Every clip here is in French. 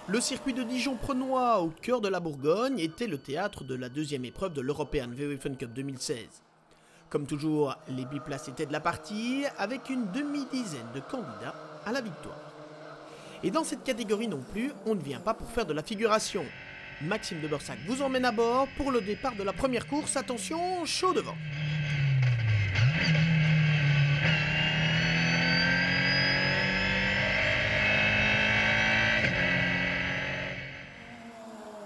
Le circuit de Dijon-Prenois, au cœur de la Bourgogne, était le théâtre de la deuxième épreuve de l'European VW Fun Cup 2016. Comme toujours, les biplaces étaient de la partie, avec une demi-dizaine de candidats à la victoire. Et dans cette catégorie non plus, on ne vient pas pour faire de la figuration. Maxime de Bursac vous emmène à bord pour le départ de la première course. Attention, chaud devant.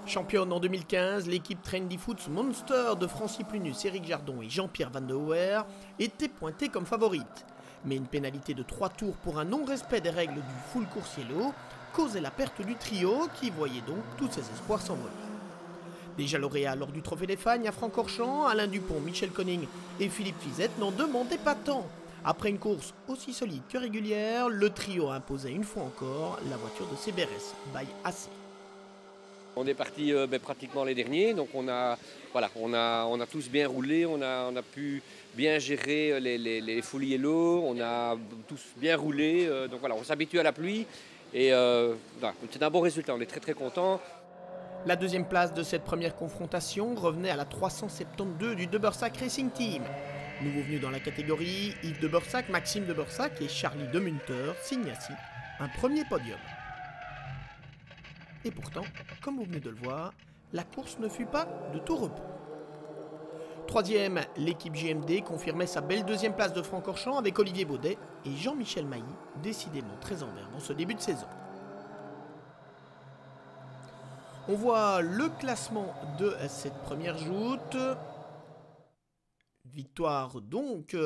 Championne en 2015, l'équipe Trendy Foods Monster de Francis Plunus, Éric Jardon et Jean-Pierre Van de Hoer était pointée comme favorite. Mais une pénalité de 3 tours pour un non-respect des règles du full course yellow causait la perte du trio qui voyait donc tous ses espoirs s'envoler. Déjà lauréats lors du Trophée des Fagnes à Francorchamps, Alain Dupont, Michel Conning et Philippe Fizette n'en demandaient pas tant. Après une course aussi solide que régulière, le trio imposait une fois encore la voiture de CBRS by AC. On est parti pratiquement les derniers, donc on a tous bien roulé, on a pu bien gérer les full yellow, on a tous bien roulé, donc voilà, on s'habitue à la pluie et c'est un bon résultat, on est très contents. La deuxième place de cette première confrontation revenait à la 372 du De Bursac Racing Team. Nouveau venu dans la catégorie, Yves de Bursac, Maxime de Bursac et Charlie de Munter signent ainsi un premier podium. Et pourtant, comme vous venez de le voir, la course ne fut pas de tout repos. Troisième, l'équipe JMD confirmait sa belle deuxième place de Francorchamps avec Olivier Baudet et Jean-Michel Mailly, décidément très en vert dans ce début de saison. On voit le classement de cette première joute. Victoire donc,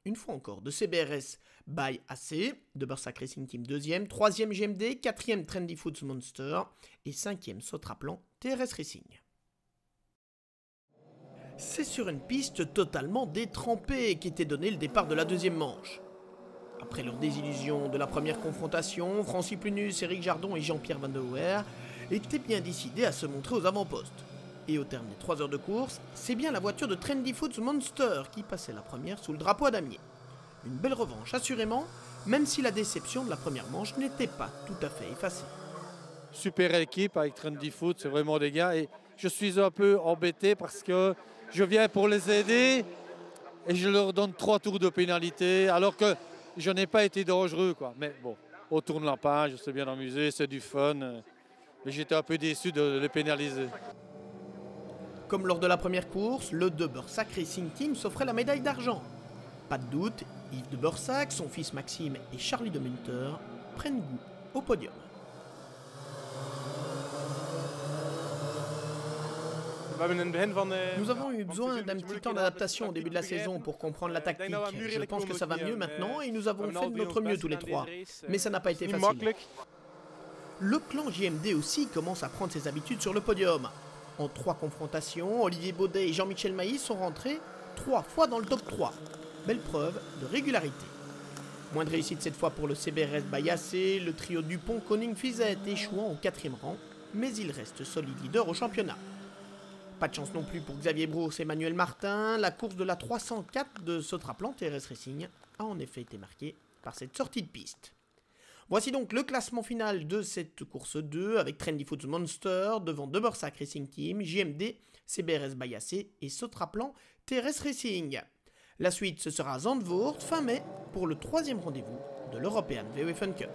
une fois encore, de CBRS by AC, de Bursac Racing Team 2e, 3e GMD, 4e Trendy Foods Monster et 5e Sotraplan TRS Racing. C'est sur une piste totalement détrempée qu'était donné le départ de la deuxième manche. Après leur désillusion de la première confrontation, Francis Plunus, Éric Jardon et Jean-Pierre Van de Hoer étaient bien décidés à se montrer aux avant-postes. Et au terme des 3 heures de course, c'est bien la voiture de Trendy Foods Monster qui passait la première sous le drapeau à damier. Une belle revanche assurément, même si la déception de la première manche n'était pas tout à fait effacée. Super équipe avec Trendy Foods, c'est vraiment des gars. Et je suis un peu embêté parce que je viens pour les aider et je leur donne 3 tours de pénalité alors que je n'ai pas été dangereux, quoi. Mais bon, on tourne la page, je sais bien amuser, c'est du fun. Mais j'étais un peu déçu de les pénaliser. Comme lors de la première course, le De Bursac Racing Team s'offrait la médaille d'argent. Pas de doute, Yves de Bursac, son fils Maxime et Charlie de Munter prennent goût au podium. Nous avons eu besoin d'un petit temps d'adaptation au début de la saison pour comprendre la tactique. Je pense que ça va mieux maintenant et nous avons fait de notre mieux tous les trois. Mais ça n'a pas été facile. Le clan JMD aussi commence à prendre ses habitudes sur le podium. En 3 confrontations, Olivier Baudet et Jean-Michel Mailly sont rentrés 3 fois dans le top 3. Belle preuve de régularité. Moins de réussite cette fois pour le CBRS by AC, le trio Dupont, Conning, Fizette échouant au 4e rang, mais il reste solide leader au championnat. Pas de chance non plus pour Xavier Brousse et Emmanuel Martin, la course de la 304 de Sotraplan TRS Racing a en effet été marquée par cette sortie de piste. Voici donc le classement final de cette course 2 avec Trendy Foods Monster devant De Bursac Racing Team, JMD, CBRS by AC et Sotraplan TRS Racing. La suite ce sera à Zandvoort fin mai pour le 3e rendez-vous de l'European VW Fun Cup.